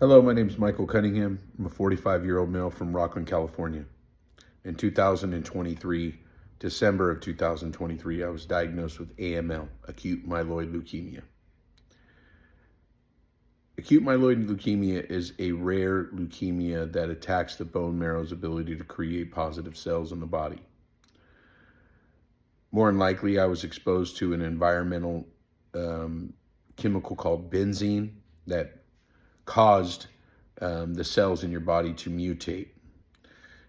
Hello, my name is Michael Cunningham. I'm a 45-year-old male from Rockland, California. In 2023, December of 2023, I was diagnosed with AML, acute myeloid leukemia. Acute myeloid leukemia is a rare leukemia that attacks the bone marrow's ability to create positive cells in the body. More than likely, I was exposed to an environmental chemical called benzene that caused the cells in your body to mutate.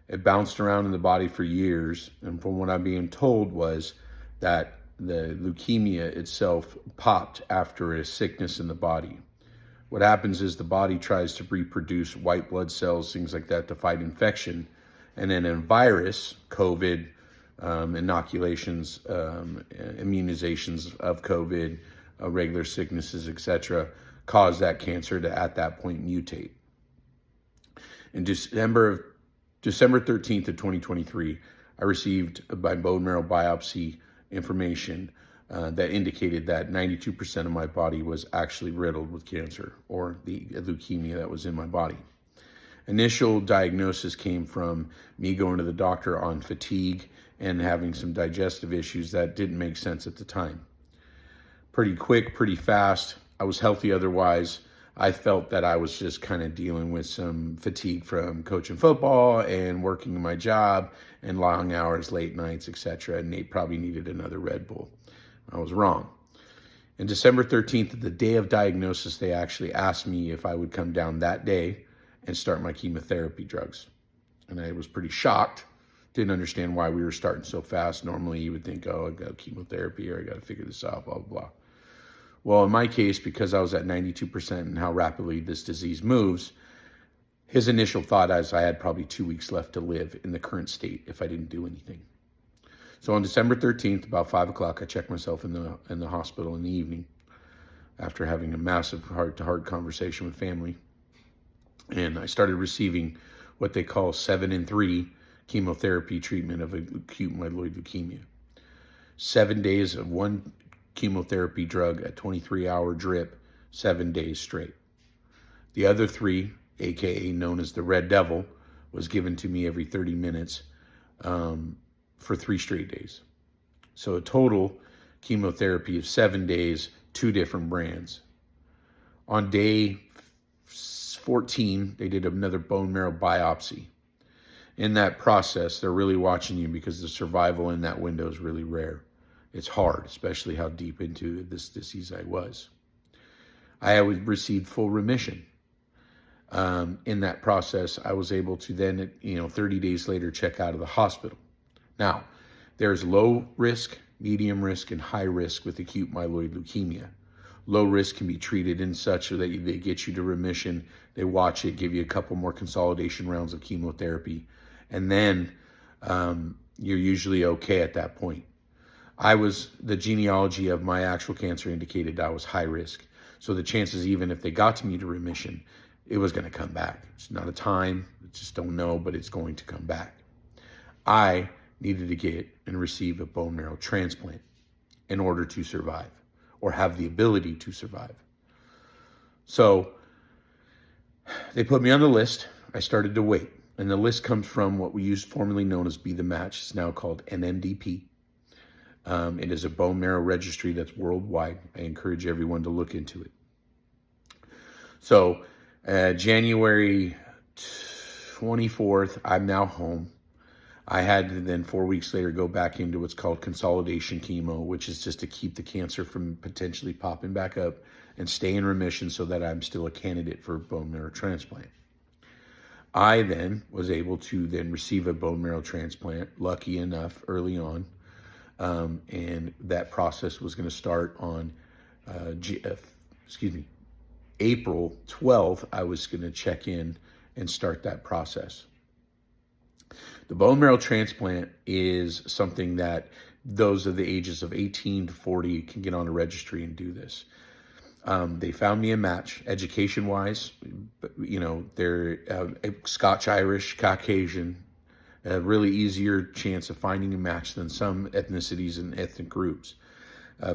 It bounced around in the body for years, and from what I'm being told was that the leukemia itself popped after a sickness in the body. What happens is the body tries to reproduce white blood cells, things like that, to fight infection, and then a virus, COVID, inoculations, immunizations of COVID, regular sicknesses, etc., cause that cancer to, at that point, mutate. In December 13th of 2023, I received my bone marrow biopsy information that indicated that 92% of my body was actually riddled with cancer, or the leukemia that was in my body. Initial diagnosis came from me going to the doctor on fatigue and having some digestive issues that didn't make sense at the time. Pretty quick, pretty fast. I was healthy otherwise. I felt that I was just kind of dealing with some fatigue from coaching football and working my job and long hours, late nights, etc. And Nate probably needed another Red Bull. I was wrong. And December 13th, the day of diagnosis, they actually asked me if I would come down that day and start my chemotherapy drugs. And I was pretty shocked. Didn't understand why we were starting so fast. Normally you would think, oh, I got chemotherapy, or I got to figure this out, blah, blah, blah. Well, in my case, because I was at 92% and how rapidly this disease moves, his initial thought is I had probably 2 weeks left to live in the current state if I didn't do anything. So on December 13th, about 5 o'clock, I checked myself in the hospital in the evening after having a massive heart-to-heart conversation with family. And I started receiving what they call 7-in-3 chemotherapy treatment of acute myeloid leukemia. 7 days of one chemotherapy drug, a 23-hour drip, 7 days straight. The other 3, aka known as the Red Devil, was given to me every 30 minutes for 3 straight days. So a total chemotherapy of 7 days, 2 different brands. On day 14, they did another bone marrow biopsy. In that process, they're really watching you because the survival in that window is really rare. It's hard, especially how deep into this disease I was. I had received full remission. In that process, I was able to then, 30 days later, check out of the hospital. Now, there's low risk, medium risk, and high risk with acute myeloid leukemia. Low risk can be treated in such that they get you to remission. They watch it, give you a couple more consolidation rounds of chemotherapy, and then you're usually okay at that point. The genealogy of my actual cancer indicated I was high risk. So the chances, even if they got me to remission, it was going to come back. It's not a time, I just don't know, but it's going to come back. I needed to get and receive a bone marrow transplant in order to survive, or have the ability to survive. So they put me on the list. I started to wait. And the list comes from what we used formerly known as Be The Match. It's now called NMDP. It is a bone marrow registry that's worldwide. I encourage everyone to look into it. So January 24th, I'm now home. I had to then 4 weeks later go back into what's called consolidation chemo, which is just to keep the cancer from potentially popping back up and stay in remission so that I'm still a candidate for bone marrow transplant. I then was able to then receive a bone marrow transplant, lucky enough, early on. And that process was going to start on, April 12th. I was going to check in and start that process. The bone marrow transplant is something that those of the ages of 18 to 40 can get on a registry and do this. They found me a match, education-wise. They're Scotch-Irish, Caucasian, a really easier chance of finding a match than some ethnicities and ethnic groups.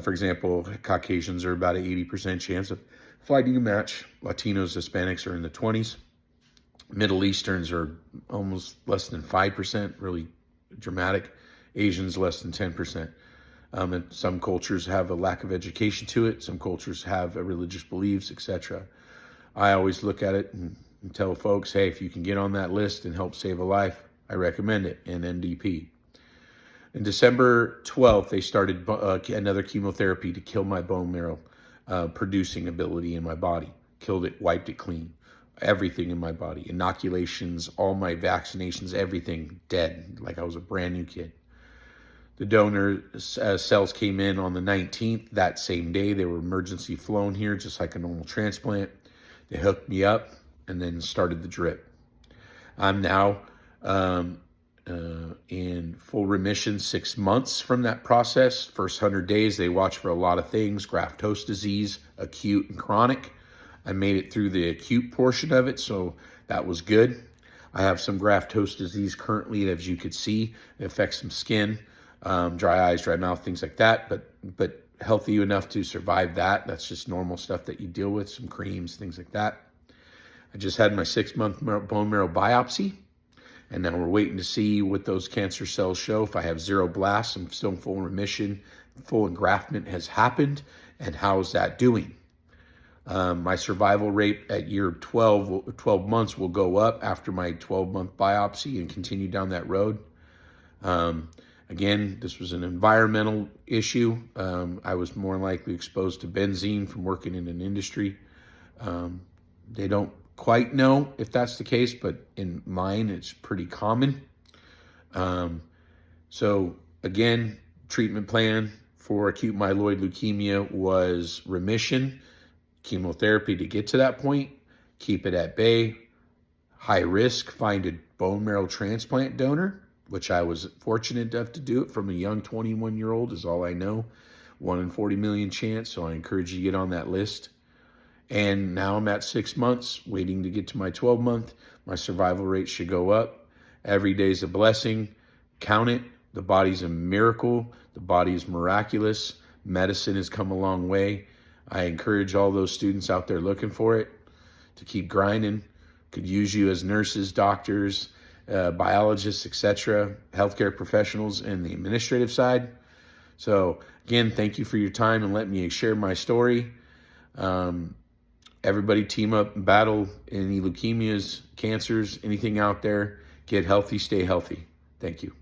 For example, Caucasians are about an 80% chance of fighting a match. Latinos, Hispanics are in the 20s. Middle Easterns are almost less than 5%, really dramatic. Asians less than 10%. And some cultures have a lack of education to it. Some cultures have religious beliefs, etc. I always look at it and tell folks, hey, if you can get on that list and help save a life, I recommend it, and NDP. In December 12th, they started another chemotherapy to kill my bone marrow producing ability in my body. Killed it, wiped it clean. Everything in my body, inoculations, all my vaccinations, everything dead, like I was a brand new kid. The donor cells came in on the 19th. That same day, they were emergency flown here, just like a normal transplant. They hooked me up and then started the drip. I'm now in full remission 6 months from that process. First 100 days, they watch for a lot of things, graft-host disease, acute and chronic. I made it through the acute portion of it, so that was good. I have some graft-host disease currently, as you could see. It affects some skin, dry eyes, dry mouth, things like that, but healthy enough to survive that. That's just normal stuff that you deal with, some creams, things like that. I just had my 6-month bone marrow biopsy, and now we're waiting to see what those cancer cells show. If I have 0 blasts, I'm still in full remission, full engraftment has happened, and how is that doing? My survival rate at year 12 months will go up after my 12-month biopsy and continue down that road. Again, this was an environmental issue. I was more likely exposed to benzene from working in an industry. They don't quite know if that's the case, but in mine, it's pretty common. So again, treatment plan for acute myeloid leukemia was remission, chemotherapy to get to that point, keep it at bay, high risk, find a bone marrow transplant donor, which I was fortunate enough to do it from a young 21-year-old is all I know, 1 in 40 million chance, so I encourage you to get on that list. And now I'm at 6 months, waiting to get to my 12-month. My survival rate should go up. Every day is a blessing. Count it. The body's a miracle. The body is miraculous. Medicine has come a long way. I encourage all those students out there looking for it to keep grinding. Could use you as nurses, doctors, biologists, etc., healthcare professionals, and the administrative side. So again, thank you for your time and let me share my story. Everybody team up and battle any leukemias, cancers, anything out there. Get healthy, stay healthy. Thank you.